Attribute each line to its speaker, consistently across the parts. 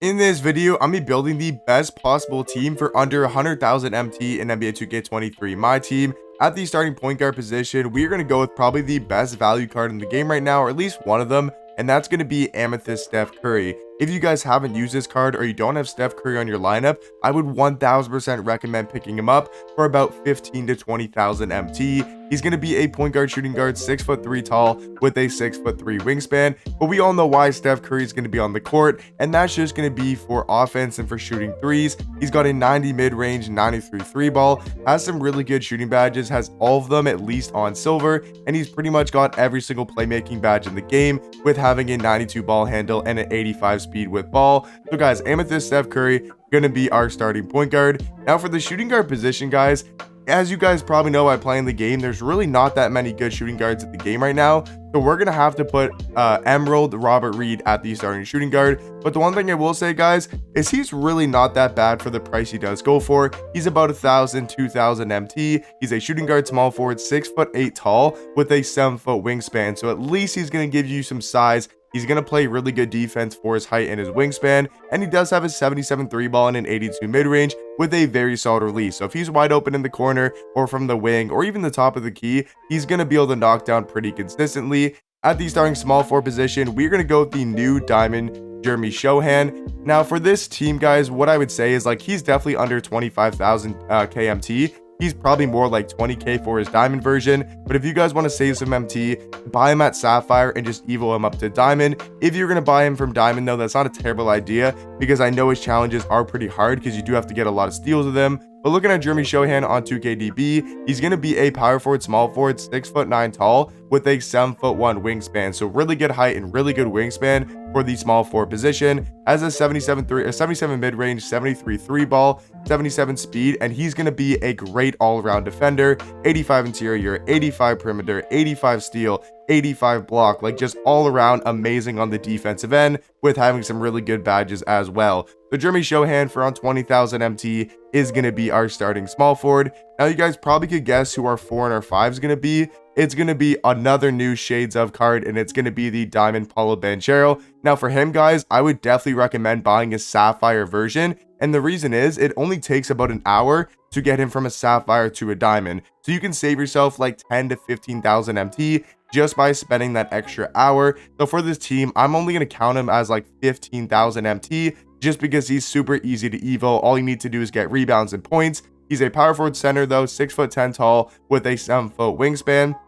Speaker 1: In this video, I'm be building the best possible team for under 100,000 MT in NBA 2K23. My team at the starting point guard position, we're going to go with probably the best value card in the game right now, or at least one of them, and that's going to be Amethyst Steph Curry. If you guys haven't used this card or you don't have Steph Curry on your lineup, I would 1000% recommend picking him up for about 15 to 20,000 MT. He's going to be a point guard shooting guard, 6'3" tall with a 6'3" wingspan, but we all know why Steph Curry is going to be on the court, and that's just going to be for offense and for shooting threes. He's got a 90 mid-range, 93 three ball, has some really good shooting badges, has all of them at least on silver, and he's pretty much got every single playmaking badge in the game with having a 92 ball handle and an 85 speed with ball. So guys, Amethyst Steph Curry gonna be our starting point guard. Now for the shooting guard position, guys, as you guys probably know by playing the game, there's really not that many good shooting guards at the game right now, so we're gonna have to put Emerald Robert Reed at the starting shooting guard. But the one thing I will say, guys, is he's really not that bad for the price he does go for. He's about 2,000 MT. He's a shooting guard, small forward, 6'8" tall with a 7-foot wingspan, so at least he's gonna give you some size. He's going to play really good defense for his height and his wingspan, and he does have a 77 three ball and an 82 mid-range with a very solid release. So if he's wide open in the corner or from the wing or even the top of the key, he's going to be able to knock down pretty consistently. At the starting small forward position, we're going to go with the new diamond Jeremy Shohan. Now for this team, guys, what I would say is like he's definitely under 25,000 KMT. He's probably more like 20k for his diamond version, but if you guys want to save some MT, buy him at Sapphire and just evo him up to diamond. If you're going to buy him from diamond, though, that's not a terrible idea because I know his challenges are pretty hard because you do have to get a lot of steals with him. But looking at Jeremy Shohan on 2KDB, he's going to be a power forward, small forward, 6'9" tall with a 7'1" wingspan. So really good height and really good wingspan for the small forward position. Has a 77 mid-range, 73 three ball, 77 speed, and he's going to be a great all-around defender. 85 interior, 85 perimeter, 85 steal, 85 block, like just all around amazing on the defensive end with having some really good badges as well. So Jeremy Shohan for around 20,000 MT is going to be our starting small forward. Now you guys probably could guess who our 4 and our 5 is going to be. It's going to be another new Shades of card, and it's going to be the Diamond Paulo Banchero. Now for him, guys, I would definitely recommend buying a Sapphire version, and the reason is it only takes about an hour to get him from a Sapphire to a Diamond. So you can save yourself like 10 to 15,000 MT just by spending that extra hour. So for this team, I'm only going to count him as like 15,000 MT just because he's super easy to evo. All you need to do is get rebounds and points. He's a power forward center though, 6'10" tall with a 7-foot wingspan.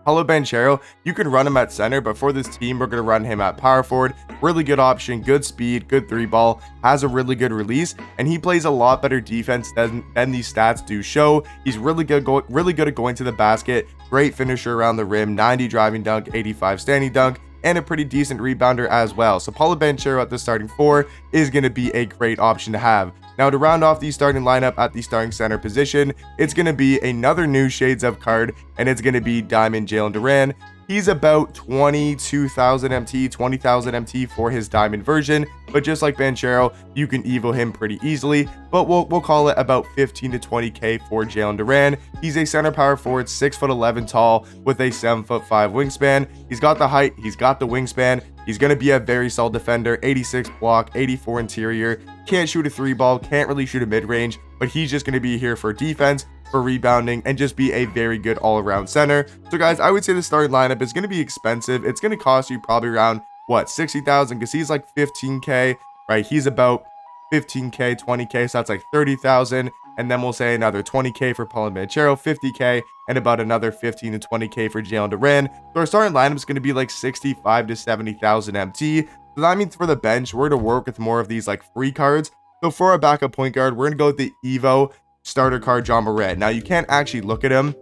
Speaker 1: Paulo Banchero, you can run him at center, but for this team, we're going to run him at power forward. Really good option, good speed, good three ball, has a really good release, and he plays a lot better defense than these stats do show. He's really good at going to the basket, great finisher around the rim, 90 driving dunk, 85 standing dunk, and a pretty decent rebounder as well. So Paulo Banchero at the starting 4 is going to be a great option to have. Now to round off the starting lineup at the starting center position, it's going to be another new Shades of card, and it's going to be Diamond Jalen Duran. He's about 22,000 MT, 20,000 MT for his diamond version, but just like Banchero, you can evo him pretty easily, but we'll call it about 15 to 20k for Jalen Duran. He's a center power forward, 6'11" tall with a 7'5" wingspan. He's got the height, he's got the wingspan. He's going to be a very solid defender, 86 block, 84 interior, can't shoot a three ball, can't really shoot a mid-range, but he's just going to be here for defense, for rebounding, and just be a very good all-around center. So guys, I would say the starting lineup is going to be expensive. It's going to cost you probably around, what, 60,000, because he's like 15k, right? He's about 15k, 20k, so that's like 30,000. And then we'll say another 20k for Paulo Banchero, 50k, and about another 15 to 20k for Jalen Duran. So our starting lineup is going to be like 65 to 70,000 MT. So that means for the bench, we're going to work with more of these like free cards. So for our backup point guard, we're going to go with the Evo starter card, John Morant. Now you can't actually look at him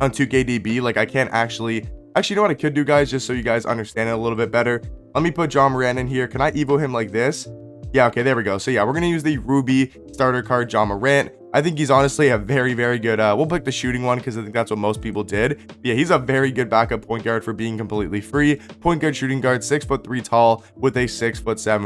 Speaker 1: on 2KDB. Like I can't actually, you know what I could do, guys, just so you guys understand it a little bit better. Let me put John Morant in here. Can I Evo him like this? Yeah, okay, there we go. So yeah, we're going to use the Ruby starter card, John Morant. I think he's honestly a very, very good, we'll pick the shooting one because I think that's what most people did. But yeah, he's a very good backup point guard for being completely free. Point guard, shooting guard, 6'3" tall with a 6'7"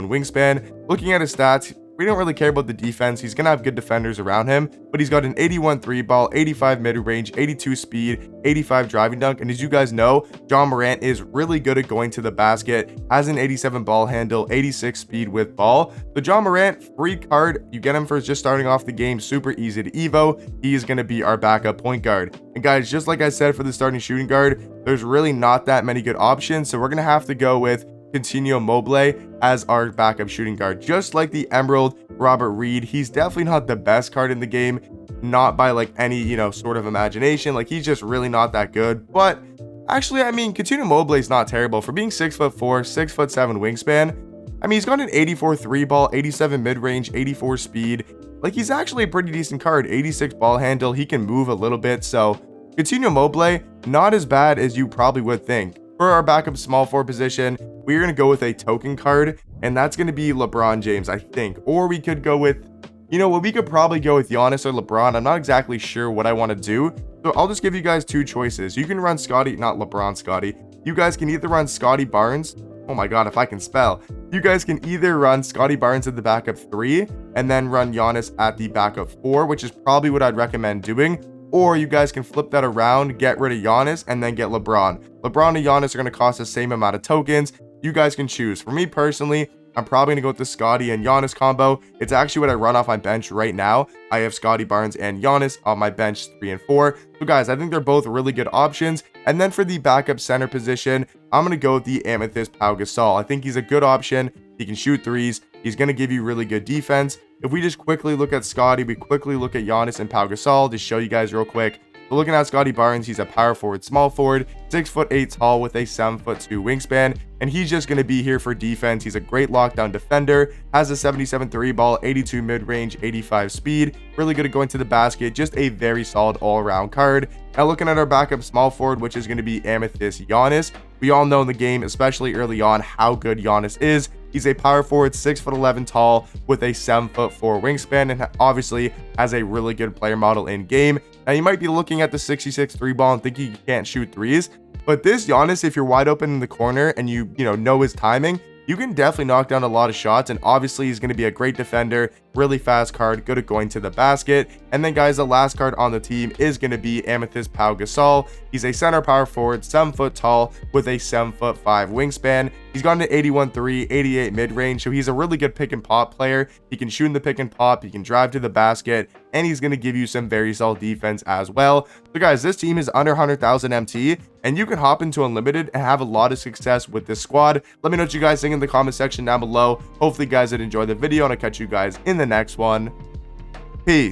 Speaker 1: wingspan. Looking at his stats, We don't really care about the defense. He's going to have good defenders around him, but he's got an 81 3-ball, 85 mid-range, 82 speed, 85 driving dunk. And as you guys know, Ja Morant is really good at going to the basket, has an 87 ball handle, 86 speed with ball. The Ja Morant, free card. You get him for just starting off the game, super easy to evo. He is going to be our backup point guard. And guys, just like I said for the starting shooting guard, there's really not that many good options. So we're going to have to go with Coutinho Mobley as our backup shooting guard. Just like the Emerald Robert Reed, he's definitely not the best card in the game, not by like any, you know, sort of imagination. Like, he's just really not that good. But actually, I mean, Coutinho Mobley is not terrible for being 6'4", 6'7" wingspan. I mean, he's got an 84 3-ball, 87 mid-range, 84 speed. Like, he's actually a pretty decent card. 86 ball handle. He can move a little bit. So Coutinho Mobley, not as bad as you probably would think. For our backup small forward position, we're going to go with a token card, and that's going to be LeBron James, I think. Or we could go with, you know what, we could probably go with Giannis or LeBron. I'm not exactly sure what I want to do. So I'll just give you guys two choices. You can run Scotty, not LeBron Scotty. You guys can either run Scotty Barnes. Oh my God, if I can spell. You guys can either run Scotty Barnes at the backup 3 and then run Giannis at the backup 4, which is probably what I'd recommend doing. Or you guys can flip that around, get rid of Giannis, and then get LeBron. LeBron and Giannis are going to cost the same amount of tokens. You guys can choose. For me personally, I'm probably going to go with the Scotty and Giannis combo. It's actually what I run off my bench right now. I have Scotty Barnes and Giannis on my bench 3 and 4. So guys, I think they're both really good options. And then for the backup center position, I'm going to go with the Amethyst Pau Gasol. I think he's a good option. He can shoot threes. He's going to give you really good defense. If we just quickly look at Scotty, we quickly look at Giannis and Pau Gasol to show you guys real quick. So looking at Scotty Barnes, he's a power forward, small forward, 6'8" tall with a 7'2" wingspan, and he's just going to be here for defense. He's a great lockdown defender, has a 77 3-ball, 82 mid-range, 85 speed, really good at going to the basket, just a very solid all-around card. Now looking at our backup small forward, which is going to be Amethyst Giannis. We all know in the game, especially early on, how good Giannis is. He's a power forward, 6'11" tall with a 7'4" wingspan, and obviously has a really good player model in game. Now you might be looking at the 66 3-ball and thinking he can't shoot threes, but this Giannis, if you're wide open in the corner and you know his timing, you can definitely knock down a lot of shots. And obviously he's going to be a great defender, really fast card, good at going to the basket. And then guys, the last card on the team is going to be Amethyst Pau Gasol. He's a center power forward, 7 foot tall with a 7'5" wingspan. He's got an 81 3, 88 mid-range, so he's a really good pick and pop player. He can shoot in the pick and pop, he can drive to the basket, and he's going to give you some very solid defense as well. So guys, this team is under 100,000 MT, and you can hop into Unlimited and have a lot of success with this squad. Let me know what you guys think in the comment section down below. Hopefully you guys did enjoy the video, and I'll catch you guys in the next one. Peace.